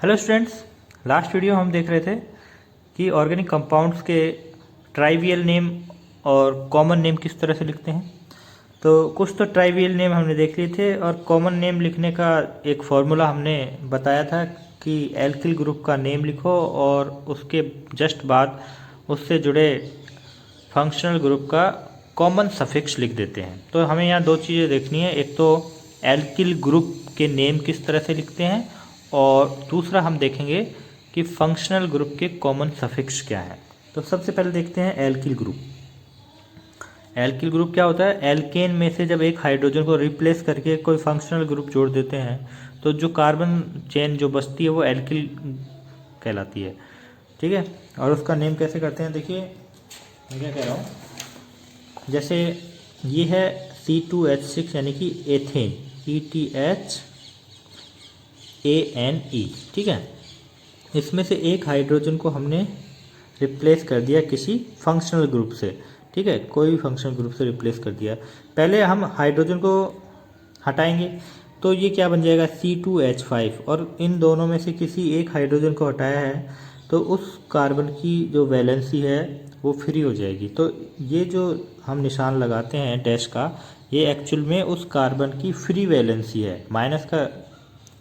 Hello students, last video हम देख रहे थे कि ऑर्गेनिक कंपाउंड्स के ट्राइवियल नेम और कॉमन नेम किस तरह से लिखते हैं। तो कुछ तो ट्राइवियल नेम हमने देख लिए थे और कॉमन नेम लिखने का एक फॉर्मूला हमने बताया था कि एल्किल ग्रुप का नेम लिखो और उसके जस्ट बाद उससे जुड़े फंक्शनल ग्रुप का कॉमन सफिक्स लिख देते हैं। तो हमें यहाँ दो चीज़ें देखनी है, एक तो एल्किल ग्रुप के नेम किस तरह से लिखते हैं और दूसरा हम देखेंगे कि फंक्शनल ग्रुप के कॉमन सफिक्स क्या है। तो सबसे पहले देखते हैं एल्किल ग्रुप। एल्किल ग्रुप क्या होता है? एल्केन में से जब एक हाइड्रोजन को रिप्लेस करके कोई फंक्शनल ग्रुप जोड़ देते हैं तो जो कार्बन चेन जो बचती है वो एल्किल कहलाती है। ठीक है, और उसका नेम कैसे करते हैं देखिए, मैं क्या कह रहा हूँ। जैसे ये है C2H6 यानी कि एथेन, ETHANE। ठीक है, इसमें से एक हाइड्रोजन को हमने रिप्लेस कर दिया किसी फंक्शनल ग्रुप से। ठीक है, कोई भी फंक्शनल ग्रुप से रिप्लेस कर दिया। पहले हम हाइड्रोजन को हटाएंगे तो ये क्या बन जाएगा, C2H5। और इन दोनों में से किसी एक हाइड्रोजन को हटाया है तो उस कार्बन की जो वैलेंसी है वो फ्री हो जाएगी। तो ये जो हम निशान लगाते हैं डैश का, ये एक्चुअल में उस कार्बन की फ्री वैलेंसी है, माइनस का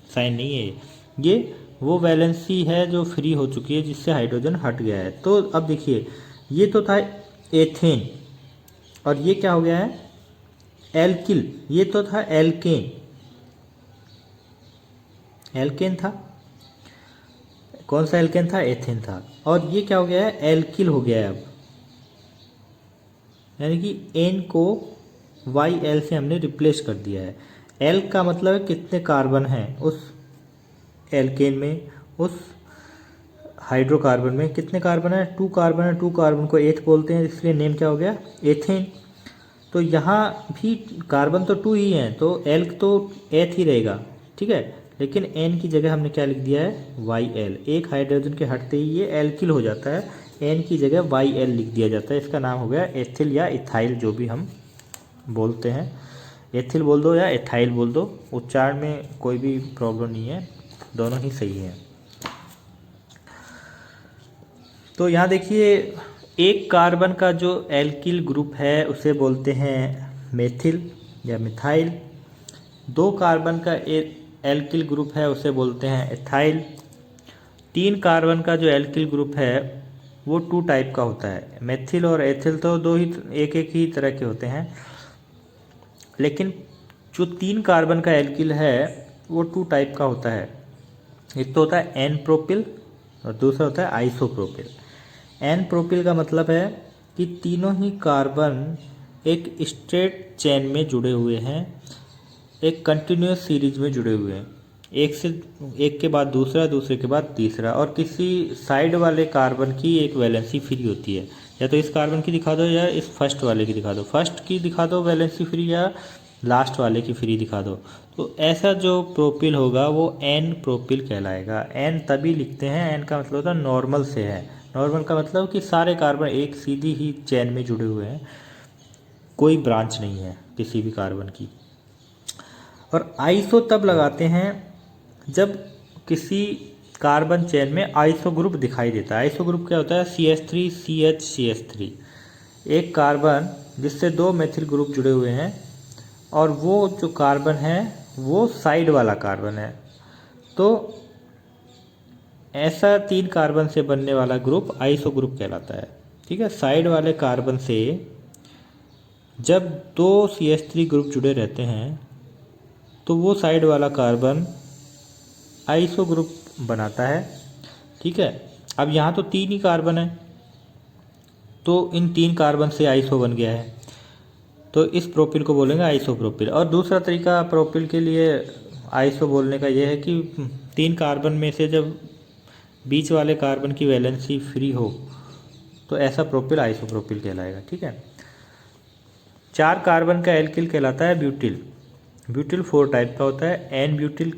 साइन नहीं है। ये वो वैलेंसी है जो फ्री हो चुकी है, जिससे हाइड्रोजन हट गया है। तो अब देखिए, ये तो था एथेन और ये क्या हो गया है, एल्किल। ये तो था एल्केन, एल्केन था। कौन सा एल्केन था? एथेन था। और ये क्या हो गया है, एल्किल हो गया है अब, यानी कि एन को YL से हमने रिप्लेस कर दिया है। एल का मतलब है कितने कार्बन हैं उस एल्केन में, उस हाइड्रोकार्बन में कितने कार्बन है, 2 कार्बन है। 2 कार्बन को एथ बोलते हैं, इसलिए नेम क्या हो गया, एथेन। तो यहाँ भी कार्बन तो 2 ही हैं तो एल तो एथ ही रहेगा। ठीक है, लेकिन एन की जगह हमने क्या लिख दिया है, YL। एक हाइड्रोजन के हटते ही ये एल्किल हो जाता है, एन की जगह YL लिख दिया जाता है। इसका नाम हो गया एथिल या इथाइल, जो भी हम बोलते हैं। एथिल बोल दो या एथाइल बोल दो, उच्चारण में कोई भी प्रॉब्लम नहीं है, दोनों ही सही हैं। तो यहाँ देखिए, एक कार्बन का जो एल्किल ग्रुप है उसे बोलते हैं मेथिल या मिथाइल। 2 कार्बन का एल्किल ग्रुप है उसे बोलते हैं एथाइल। 3 कार्बन का जो एल्किल ग्रुप है वो 2 टाइप का होता है। मेथिल और एथिल तो दो ही, एक एक ही तरह के होते हैं, लेकिन जो 3 कार्बन का एल्किल है वो 2 टाइप का होता है। एक तो होता है एन प्रोपिल और दूसरा होता है आइसोप्रोपिल। एन प्रोपिल का मतलब है कि तीनों ही कार्बन एक स्ट्रेट चेन में जुड़े हुए हैं, एक कंटिन्यूस सीरीज में जुड़े हुए हैं, एक के बाद दूसरा, दूसरे के बाद तीसरा, और किसी साइड वाले कार्बन की एक वैलेंसी फ्री होती है। या तो इस कार्बन की दिखा दो या इस फर्स्ट वाले की दिखा दो, फर्स्ट की दिखा दो वैलेंसी फ्री या लास्ट वाले की फ्री दिखा दो। तो ऐसा जो प्रोपिल होगा वो एन प्रोपिल कहलाएगा। एन तभी लिखते हैं, एन का मतलब होता है नॉर्मल से है। नॉर्मल का मतलब कि सारे कार्बन एक सीधी ही चेन में जुड़े हुए हैं, कोई ब्रांच नहीं है किसी भी कार्बन की। और आइसो तब लगाते हैं जब किसी कार्बन चेन में आइसो ग्रुप दिखाई देता है। आइसो ग्रुप क्या होता है, CH3 CH CH3। एक कार्बन जिससे 2 मेथिल ग्रुप जुड़े हुए हैं और वो जो कार्बन है वो साइड वाला कार्बन है। तो ऐसा 3 कार्बन से बनने वाला ग्रुप आइसो ग्रुप कहलाता है। ठीक है, साइड वाले कार्बन से जब 2 CH3 ग्रुप जुड़े रहते हैं तो वो साइड वाला कार्बन आइसो ग्रुप बनाता है। ठीक है, अब यहाँ तो 3 ही कार्बन है तो इन 3 कार्बन से आइसो बन गया है, तो इस प्रोपिल को बोलेंगे आइसोप्रोपिल। और दूसरा तरीका प्रोपिल के लिए आइसो बोलने का यह है कि 3 कार्बन में से जब बीच वाले कार्बन की वैलेंसी फ्री हो तो ऐसा प्रोपिल आइसोप्रोपिल कहलाएगा। ठीक है, 4 कार्बन का एल्किल कहलाता है ब्यूटिल। ब्यूटिल 4 टाइप का होता है। एन ब्यूटिल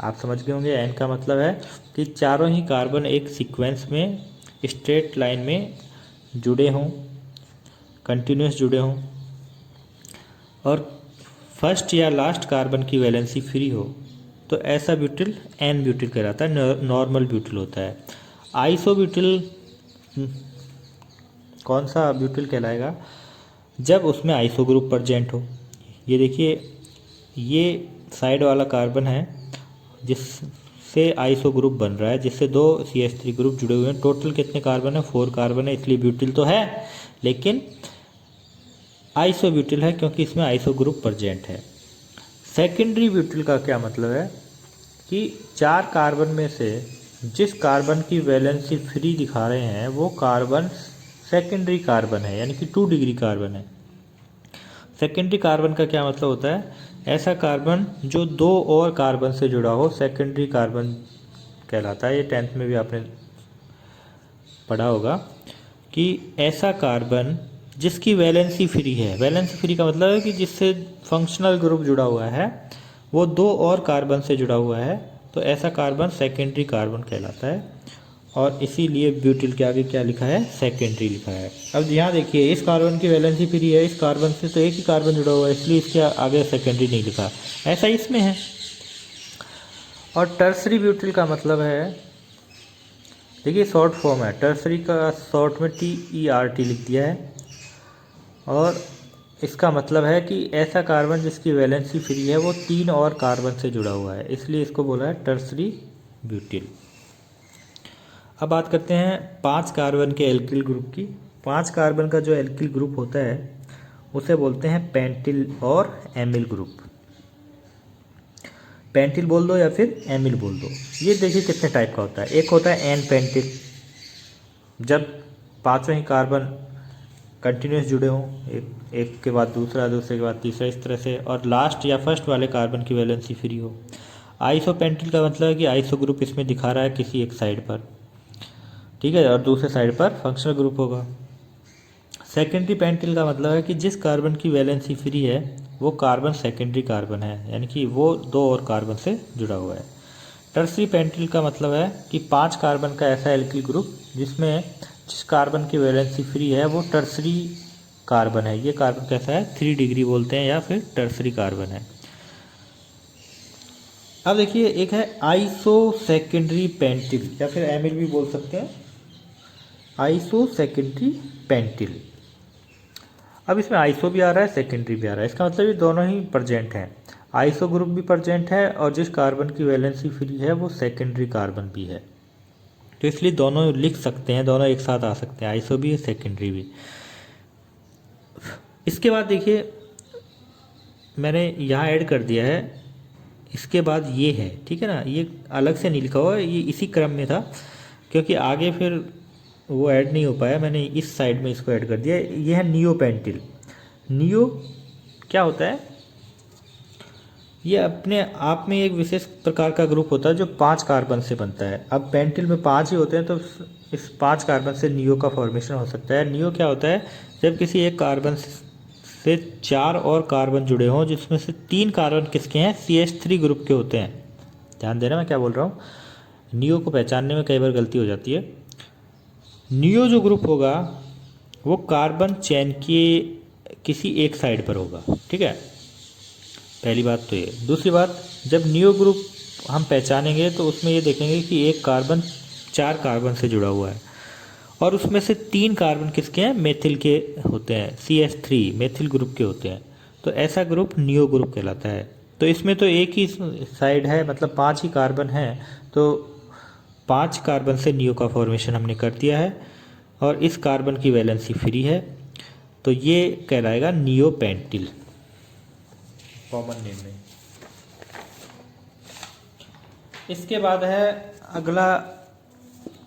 आप समझ गए होंगे, एन का मतलब है कि चारों ही कार्बन एक सीक्वेंस में स्ट्रेट लाइन में जुड़े हों, कंटिन्यूस जुड़े हों, और फर्स्ट या लास्ट कार्बन की वैलेंसी फ्री हो तो ऐसा ब्यूटिल एन ब्यूटिल कहलाता है, नॉर्मल ब्यूटिल होता है। आइसो ब्यूटिल कौन सा ब्यूटिल कहलाएगा? जब उसमें आइसो ग्रुप प्रेजेंट हो। ये देखिए, ये साइड वाला कार्बन है जिससे आइसो ग्रुप बन रहा है, जिससे दो CH3 ग्रुप जुड़े हुए हैं। टोटल कितने कार्बन है? 4 कार्बन है, इसलिए ब्यूटिल तो है, लेकिन आइसो ब्यूटिल है क्योंकि इसमें आइसो ग्रुप प्रेजेंट है। सेकेंडरी ब्यूटिल का क्या मतलब है कि 4 कार्बन में से जिस कार्बन की वैलेंसी फ्री दिखा रहे हैं वो कार्बन सेकेंडरी कार्बन है, यानी कि 2 डिग्री कार्बन है। सेकेंडरी कार्बन का क्या मतलब होता है? ऐसा कार्बन जो 2 और कार्बन से जुड़ा हो, सेकेंडरी कार्बन कहलाता है। ये 10th में भी आपने पढ़ा होगा कि ऐसा कार्बन जिसकी वैलेंसी फ्री है। वैलेंसी फ्री का मतलब है कि जिससे फंक्शनल ग्रुप जुड़ा हुआ है वो 2 और कार्बन से जुड़ा हुआ है, तो ऐसा कार्बन सेकेंडरी कार्बन कहलाता है। और इसीलिए ब्यूटिल के आगे क्या लिखा है? सेकेंडरी लिखा है। अब यहाँ देखिए, इस कार्बन की वैलेंसी फ्री है, इस कार्बन से तो एक ही कार्बन जुड़ा हुआ है, इसलिए इसके आगे सेकेंडरी नहीं लिखा। ऐसा इसमें है। और टर्सरी ब्यूटिल का मतलब है, देखिए शॉर्ट फॉर्म है, टर्सरी का शॉर्ट में TERT लिख दिया है। और इसका मतलब है कि ऐसा कार्बन जिसकी वैलेंसी फ्री है वो 3 और कार्बन से जुड़ा हुआ है, इसलिए इसको बोला है टर्सरी ब्यूटिल। अब बात करते हैं 5 कार्बन के एल्किल ग्रुप की। 5 कार्बन का जो एल्किल ग्रुप होता है उसे बोलते हैं पेंटिल और एमिल ग्रुप। पेंटिल बोल दो या फिर एमिल बोल दो। ये देखिए कितने टाइप का होता है। एक होता है एन पेंटिल, जब पांचों ही कार्बन कंटिन्यूस जुड़े हों, एक के बाद दूसरा, दूसरे के बाद तीसरा, इस तरह से, और लास्ट या फर्स्ट वाले कार्बन की वैलेंसी फ्री हो। आइसो पेंटिल का मतलब है कि आइसो ग्रुप इसमें दिखा रहा है किसी एक साइड पर, ठीक है, और दूसरे साइड पर फंक्शनल ग्रुप होगा। सेकेंडरी पेंटिल का मतलब है कि जिस कार्बन की वैलेंसी फ्री है वो कार्बन सेकेंडरी कार्बन है, यानी कि वो 2 और कार्बन से जुड़ा हुआ है। टर्सरी पेंटिल का मतलब है कि 5 कार्बन का ऐसा एल्किल ग्रुप जिसमें जिस कार्बन की वैलेंसी फ्री है वो टर्सरी कार्बन है। ये कार्बन कैसा है? 3 डिग्री बोलते हैं या फिर टर्सरी कार्बन है। अब देखिए, एक है आइसो सेकेंडरी पेंटिल या फिर एमिल भी बोल सकते हैं, आइसो सेकेंडरी पेंटिल। अब इसमें आइसो भी आ रहा है, सेकेंडरी भी आ रहा है। इसका मतलब ये दोनों ही प्रेजेंट हैं। आइसो ग्रुप भी प्रेजेंट है और जिस कार्बन की वैलेंसी फ्री है वो सेकेंडरी कार्बन भी है, तो इसलिए दोनों लिख सकते हैं, दोनों एक साथ आ सकते हैं, आइसो भी सेकेंडरी भी। इसके बाद देखिए, मैंने यहाँ ऐड कर दिया है, इसके बाद ये है, ठीक है ना, ये अलग से नहीं लिखा हुआ, ये इसी क्रम में था क्योंकि आगे फिर वो ऐड नहीं हो पाया, मैंने इस साइड में इसको ऐड कर दिया। ये है नियो पेंटिल। नियो क्या होता है? ये अपने आप में एक विशेष प्रकार का ग्रुप होता है जो 5 कार्बन से बनता है। अब पेंटिल में 5 ही होते हैं, तो इस 5 कार्बन से नियो का फॉर्मेशन हो सकता है। नियो क्या होता है? जब किसी एक कार्बन से 4 और कार्बन जुड़े हों जिसमें से 3 कार्बन किसके हैं? CH3 ग्रुप के होते हैं। ध्यान देना मैं क्या बोल रहा हूँ, नियो को पहचानने में कई बार गलती हो जाती है। नियो जो ग्रुप होगा वो कार्बन चेन के किसी एक साइड पर होगा, ठीक है, पहली बात तो ये। दूसरी बात, जब नियो ग्रुप हम पहचानेंगे तो उसमें ये देखेंगे कि एक कार्बन 4 कार्बन से जुड़ा हुआ है और उसमें से 3 कार्बन किसके हैं? मेथिल के होते हैं, CH3 मेथिल ग्रुप के होते हैं, तो ऐसा ग्रुप नियो ग्रुप कहलाता है। तो इसमें तो एक ही साइड है, मतलब 5 ही कार्बन हैं, तो 5 कार्बन से नियो का फॉर्मेशन हमने कर दिया है और इस कार्बन की वैलेंसी फ्री है, तो ये कहलाएगा नियो पेंटिल, कॉमन नेम में। इसके बाद है अगला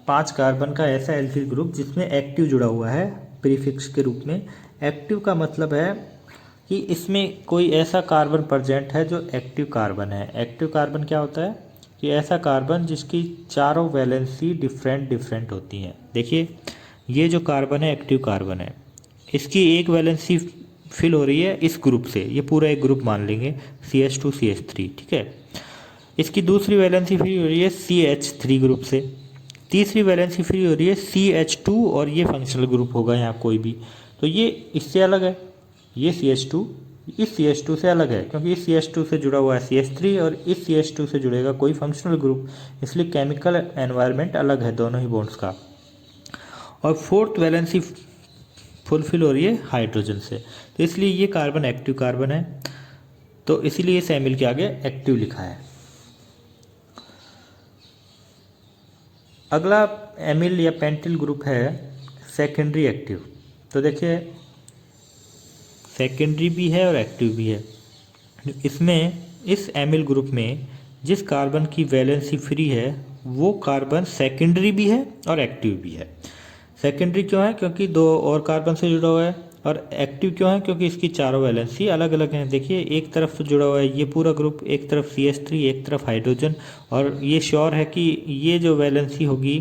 5 कार्बन का ऐसा एल्किल ग्रुप जिसमें एक्टिव जुड़ा हुआ है प्रीफिक्स के रूप में। एक्टिव का मतलब है कि इसमें कोई ऐसा कार्बन प्रेजेंट है जो एक्टिव कार्बन है। एक्टिव कार्बन क्या होता है कि ऐसा कार्बन जिसकी चारों वैलेंसी डिफरेंट होती हैं। देखिए, ये जो कार्बन है एक्टिव कार्बन है, इसकी एक वैलेंसी फिल हो रही है इस ग्रुप से, ये पूरा एक ग्रुप मान लेंगे CH2 CH3, ठीक है। इसकी दूसरी वैलेंसी फ्री हो रही है CH3 ग्रुप से, तीसरी वैलेंसी फ्री हो रही है CH2 और ये फंक्शनल ग्रुप होगा यहाँ कोई भी, तो ये इससे अलग है, ये CH2 इस CH2 से अलग है, क्योंकि इस CH2 से जुड़ा हुआ है CH3 और इस CH2 से जुड़ेगा कोई फंक्शनल ग्रुप, इसलिए केमिकल एनवायरनमेंट अलग है दोनों ही बॉन्ड्स का। और फोर्थ वैलेंसी फुलफिल हो रही है हाइड्रोजन से, तो इसलिए ये कार्बन एक्टिव कार्बन है, तो इसीलिए इस एमिल के आगे एक्टिव लिखा है। अगला एमिल या पेंटिल ग्रुप है सेकेंडरी एक्टिव। तो देखिए सेकेंडरी भी है और एक्टिव भी है। इसमें इस एमिल ग्रुप में जिस कार्बन की वैलेंसी फ्री है वो कार्बन सेकेंडरी भी है और एक्टिव भी है। सेकेंडरी क्यों है? क्योंकि दो और कार्बन से जुड़ा हुआ है। और एक्टिव क्यों है? क्योंकि इसकी चारों वैलेंसी अलग अलग हैं। देखिए एक तरफ से जुड़ा हुआ है ये पूरा ग्रुप, एक तरफ CH3, एक तरफ हाइड्रोजन, और ये श्योर है कि ये जो वैलेंसी होगी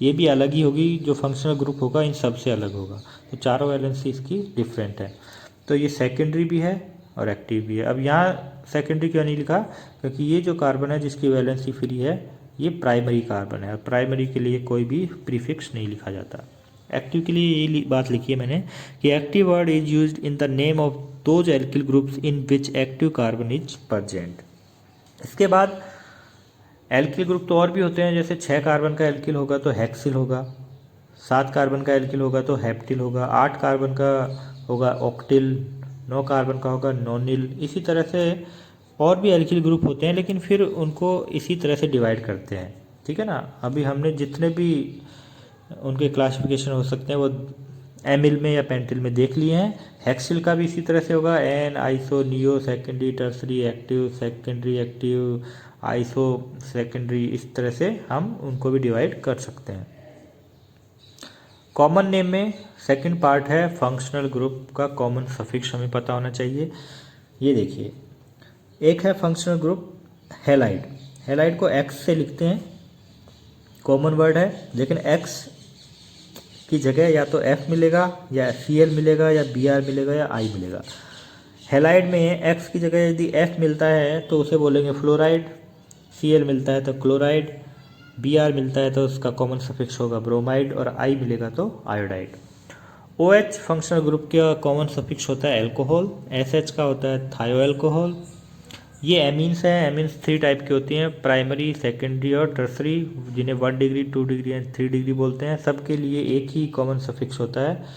ये भी अलग ही होगी, जो फंक्शनल ग्रुप होगा इन सब से अलग होगा, तो चारों वैलेंसी इसकी डिफरेंट है। तो ये सेकेंडरी भी है और एक्टिव भी है। अब यहाँ सेकेंडरी क्यों नहीं लिखा? क्योंकि ये जो कार्बन है जिसकी वैलेंसी फ्री है ये प्राइमरी कार्बन है, और प्राइमरी के लिए कोई भी प्रीफिक्स नहीं लिखा जाता। एक्टिव के लिए ये बात लिखी है मैंने कि active word is used in the name of those alkyl groups in which active carbon is present. इसके बाद एल्किल ग्रुप तो और भी होते हैं, जैसे 6 कार्बन का एल्किल होगा तो हेक्सिल होगा, 7 कार्बन का एल्किल होगा तो हेप्टिल होगा, 8 कार्बन का होगा ऑक्टिल, 9 कार्बन का होगा नोनिल। इसी तरह से और भी एल्किल ग्रुप होते हैं, लेकिन फिर उनको इसी तरह से डिवाइड करते हैं, ठीक है ना। अभी हमने जितने भी उनके क्लासिफिकेशन हो सकते हैं वो एमिल में या पेंटिल में देख लिए हैं। हेक्सिल का भी इसी तरह से होगा, n, iso, neo, secondary, tertiary, active, secondary active, iso, secondary, इस तरह से हम उनको भी डिवाइड कर सकते हैं। कॉमन नेम में सेकंड पार्ट है फंक्शनल ग्रुप का कॉमन सफिक्स हमें पता होना चाहिए। ये देखिए एक है फंक्शनल ग्रुप हेलाइड, हेलाइड को एक्स से लिखते हैं, कॉमन वर्ड है, लेकिन एक्स की जगह या तो F मिलेगा या Cl मिलेगा या Br मिलेगा या I मिलेगा। हेलाइड में X की जगह यदि F मिलता है तो उसे बोलेंगे फ्लोराइड, Cl मिलता है तो क्लोराइड, Br मिलता है तो उसका कॉमन सफिक्स होगा ब्रोमाइड, और I मिलेगा तो आयोडाइड। OH फंक्शनल ग्रुप का कॉमन सफिक्स होता है एल्कोहल, SH का होता है थायो एल्कोहल। ये एमीन्स हैं, एमीन्स 3 टाइप की होती हैं, प्राइमरी, सेकेंडरी और टर्सरी, जिन्हें 1 डिग्री, 2 डिग्री एंड 3 डिग्री बोलते हैं। सबके लिए एक ही कॉमन सफिक्स होता है,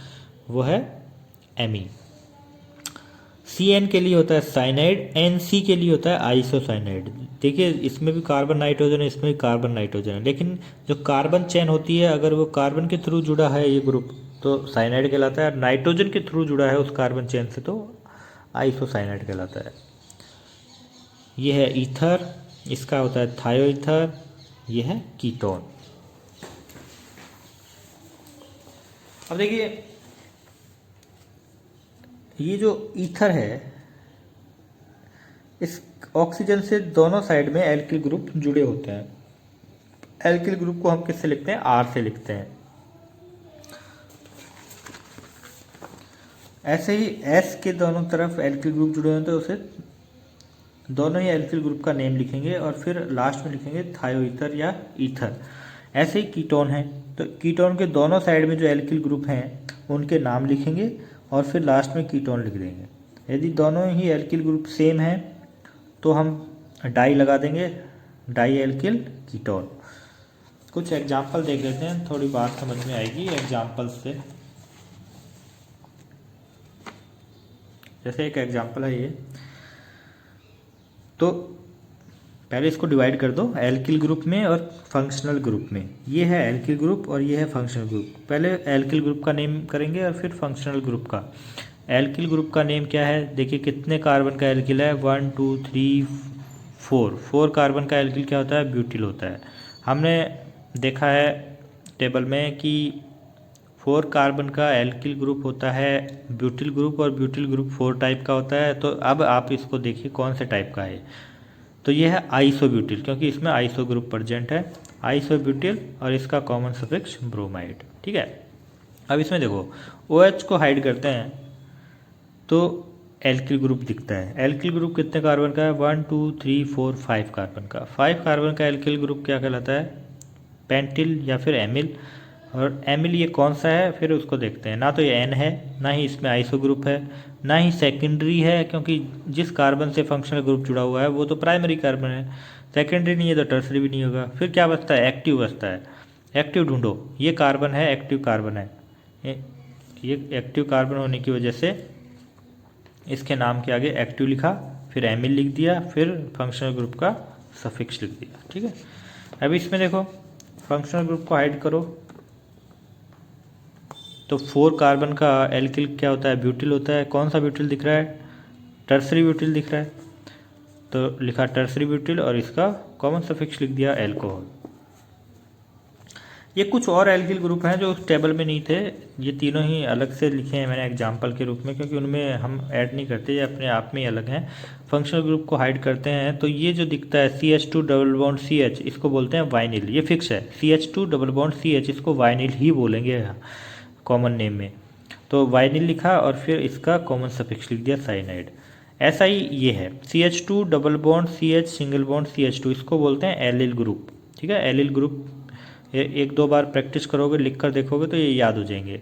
वो है एमीन। CN के लिए होता है साइनाइड, NC के लिए होता है आइसोसाइनाइड। देखिए इसमें भी कार्बन नाइट्रोजन है, इसमें भी कार्बन नाइट्रोजन है, लेकिन जो कार्बन चेन होती है अगर वो कार्बन के थ्रू जुड़ा है ये ग्रुप तो साइनाइड कहलाता है, नाइट्रोजन के थ्रू जुड़ा है उस कार्बन चेन से तो आइसोसाइनाइड कहलाता है। ये है ईथर, इसका होता है थायो ईथर, ये है कीटोन। अब देखिए ये जो ईथर है इस ऑक्सीजन से दोनों साइड में एल्किल ग्रुप जुड़े होते हैं। एल्किल ग्रुप को हम किससे लिखते हैं? R से लिखते हैं। ऐसे ही S के दोनों तरफ एल्किल ग्रुप जुड़े होते हैं तो उसे दोनों ही एल्किल ग्रुप का नेम लिखेंगे और फिर लास्ट में लिखेंगे थायो ईथर या ईथर। ऐसे ही कीटोन है तो कीटोन के दोनों साइड में जो एल्किल ग्रुप हैं उनके नाम लिखेंगे और फिर लास्ट में कीटोन लिख देंगे। यदि दोनों ही एल्किल ग्रुप सेम है तो हम डाई लगा देंगे, डाई एल्किल कीटोन। कुछ एग्जाम्पल देख लेते हैं, थोड़ी बात समझ में आएगी एग्जाम्पल से। जैसे एक एग्जाम्पल है ये, तो पहले इसको डिवाइड कर दो एल्किल ग्रुप में और फंक्शनल ग्रुप में। ये है एल्किल ग्रुप और ये है फंक्शनल ग्रुप। पहले एल्किल ग्रुप का नेम करेंगे और फिर फंक्शनल ग्रुप का। एल्किल ग्रुप का नेम क्या है? देखिए कितने कार्बन का एल्किल है, 1 2 3 4। 4 कार्बन का एल्किल क्या होता है? ब्यूटिल होता है। हमने देखा है टेबल में कि 4 कार्बन का एल्किल ग्रुप होता है ब्यूटिल ग्रुप, और ब्यूटिल ग्रुप 4 टाइप का होता है। तो अब आप इसको देखिए कौन से टाइप का है, तो ये है आइसोब्यूटिल, क्योंकि इसमें आइसो ग्रुप प्रेजेंट है, आइसोब्यूटिल, और इसका कॉमन सफिक्स ब्रोमाइड। ठीक है, अब इसमें देखो OH को हाइड करते हैं तो एल्किल ग्रुप दिखता है। एल्किल ग्रुप कितने कार्बन का है? 1 2 3 4 5 कार्बन का। 5 कार्बन का एल्किल ग्रुप क्या कहलाता है? पेंटिल या फिर एमिल। और एमिल ये कौन सा है फिर उसको देखते हैं। ना तो ये एन है, ना ही इसमें आइसो ग्रुप है, ना ही सेकेंडरी है, क्योंकि जिस कार्बन से फंक्शनल ग्रुप जुड़ा हुआ है वो तो प्राइमरी कार्बन है। सेकेंडरी नहीं है तो टर्सरी भी नहीं होगा। फिर क्या बचता है, एक्टिव बचता है। एक्टिव ढूंढो, ये कार्बन है, एक्टिव कार्बन है, ये एक्टिव कार्बन होने की वजह से इसके नाम के आगे एक्टिव लिखा, फिर एमिल लिख दिया, फिर फंक्शनल ग्रुप का सफिक्स लिख दिया। ठीक है, अभी इसमें देखो फंक्शनल ग्रुप को हाइड करो तो 4 कार्बन का एल्किल क्या होता है, ब्यूटिल होता है। कौन सा ब्यूटिल दिख रहा है, टर्सरी ब्यूटिल दिख रहा है, तो लिखा टर्सरी ब्यूटिल और इसका कॉमन सफिक्स लिख दिया एल्कोहल। ये कुछ और एल्किल ग्रुप हैं जो उस टेबल में नहीं थे, ये तीनों ही अलग से लिखे हैं मैंने एग्जाम्पल के रूप में, क्योंकि उनमें हम ऐड नहीं करते, ये अपने आप में ही अलग हैं। फंक्शनल ग्रुप को हाइड करते हैं तो ये जो दिखता है CH2 डबल बॉन्ड CH, इसको बोलते हैं वाइनिल, ये फिक्स है। CH2 डबल बॉन्ड CH इसको वाइनिल ही बोलेंगे कॉमन नेम में। तो वाइनिल लिखा और फिर इसका कॉमन सफिक्स लिख दिया साइनाइड। ऐसा ही ये है CH2 double bond CH single bond CH2, इसको बोलते हैं एलिल ग्रुप। ठीक है, एलिल ग्रुप एक दो बार प्रैक्टिस करोगे, लिख कर देखोगे तो ये याद हो जाएंगे।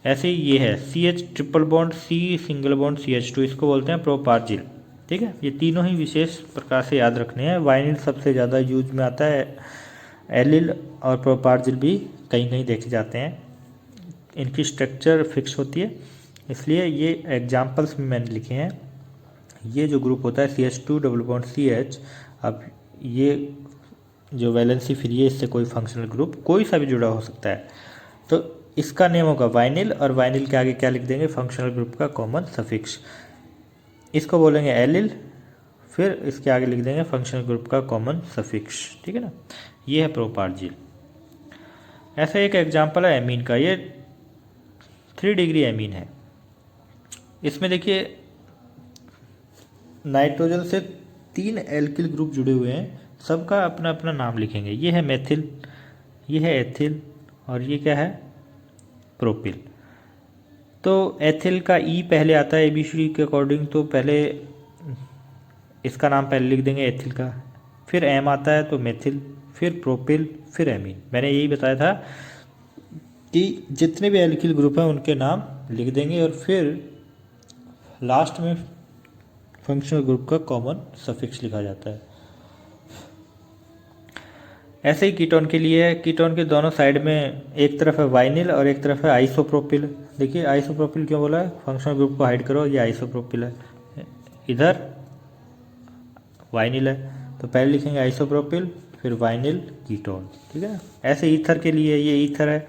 ऐसे ही ये है CH triple bond C single bond CH2, इसको बोलते हैं प्रोपार्जिल। ठीक है, ये तीनों ही विशेष प्रकार से याद रखने हैं। वाइनिल सबसे ज़्यादा यूज में आता है, एलिल और प्रोपार्जिल भी कहीं कहीं देखे जाते हैं। इनकी स्ट्रक्चर फिक्स होती है, इसलिए ये एग्जाम्पल्स में मैंने लिखे हैं। ये जो ग्रुप होता है CH2 डबल बॉन्ड CH, अब ये जो वैलेंसी फ्री है, इससे कोई फंक्शनल ग्रुप कोई सा भी जुड़ा हो सकता है, तो इसका नेम होगा वाइनिल, और वाइनिल के आगे क्या लिख देंगे, फंक्शनल ग्रुप का कॉमन सफिक्स, इसको बोलेंगे एलिल, फिर इसके आगे लिख देंगे फंक्शनल ग्रुप का कॉमन सफिक्स। ठीक है ना, ये है प्रोपार्जिल। ऐसा एक एग्जाम्पल है एमीन का, ये 3 डिग्री एमीन है। इसमें देखिए नाइट्रोजन से 3 एल्किल ग्रुप जुड़े हुए हैं, सबका अपना अपना नाम लिखेंगे। ये है मेथिल, ये है एथिल, और ये क्या है, प्रोपिल। तो एथिल का ई पहले आता है ABCD के अकॉर्डिंग, तो पहले इसका नाम पहले लिख देंगे एथिल का, फिर एम आता है तो मेथिल, फिर प्रोपिल, फिर एमीन। मैंने यही बताया था कि जितने भी एल्किल ग्रुप हैं उनके नाम लिख देंगे और फिर लास्ट में फंक्शनल ग्रुप का कॉमन सफिक्स लिखा जाता है। ऐसे ही कीटोन के लिए है, कीटोन के दोनों साइड में एक तरफ है वाइनिल और एक तरफ है आइसोप्रोपिल। देखिए आइसोप्रोपिल क्यों बोला है, फंक्शनल ग्रुप को हाइड करो, ये आइसोप्रोपिल है, इधर वाइनिल है, तो पहले लिखेंगे आइसोप्रोपिल फिर वाइनिल कीटोन। ठीक है, ऐसे ईथर के लिए ये ईथर है,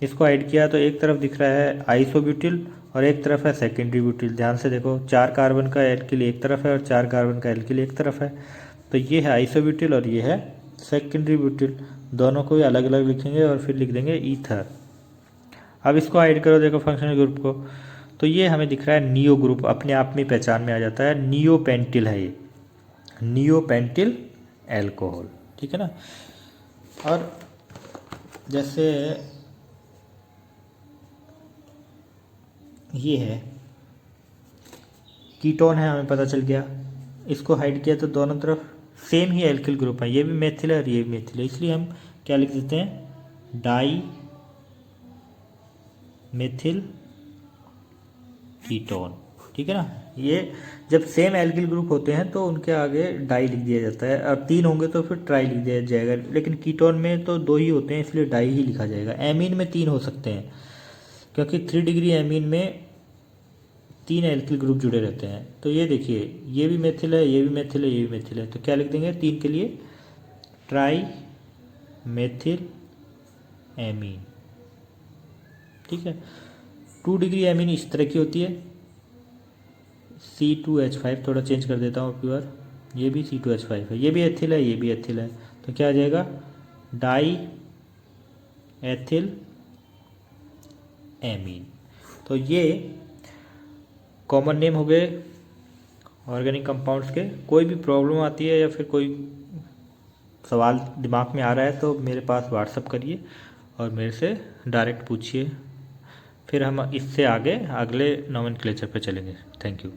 इसको हाइड किया तो एक तरफ दिख रहा है आइसोब्यूटिल और एक तरफ है सेकेंडरी ब्यूटिल। ध्यान से देखो, 4 कार्बन का एल्किल एक तरफ है और 4 कार्बन का एल्किल एक तरफ है, तो ये है आइसोब्यूटिल और ये है सेकेंडरी ब्यूटिल। दोनों को ही अलग अलग लिखेंगे और फिर लिख देंगे ईथर। अब इसको हाइड करो, देखो फंक्शनल ग्रुप को, तो ये हमें दिख रहा है नियो ग्रुप, अपने आप में पहचान में आ जाता है, नियोपेंटिल है ये, नियोपेंटिल एल्कोहल। ठीक है ना, और जैसे ये है कीटोन है, हमें पता चल गया, इसको हाइड किया तो दोनों तरफ सेम ही एल्किल ग्रुप है, ये भी मेथिल है और ये भी मेथिल है, इसलिए हम क्या लिख देते हैं, डाई मेथिल कीटोन। ठीक है ना, ये जब सेम एल्किल ग्रुप होते हैं तो उनके आगे डाई लिख दिया जाता है, और 3 होंगे तो फिर ट्राई लिख दिया जाएगा, लेकिन कीटोन में तो 2 ही होते हैं इसलिए डाई ही लिखा जाएगा। एमीन में 3 हो सकते हैं, क्योंकि 3 डिग्री एमीन में 3 एल्किल ग्रुप जुड़े रहते हैं। तो ये देखिए, ये भी मेथिल है, ये भी मेथिल है, ये भी मेथिल है, तो क्या लिख देंगे 3 के लिए, ट्राई मेथिल एमीन। ठीक है, 2 डिग्री एमीन इस तरह की होती है, C2H5, थोड़ा चेंज कर देता हूँ प्योर, ये भी C2H5 है, ये भी एथिल है, ये भी एथिल है, तो क्या आ जाएगा, डाई एथिल एमीन। तो ये कॉमन नेम हो गए ऑर्गेनिक कंपाउंड्स के। कोई भी प्रॉब्लम आती है या फिर कोई सवाल दिमाग में आ रहा है तो मेरे पास व्हाट्सअप करिए और मेरे से डायरेक्ट पूछिए, फिर हम इससे आगे अगले नोमेनक्लेचर पे चलेंगे। Thank you.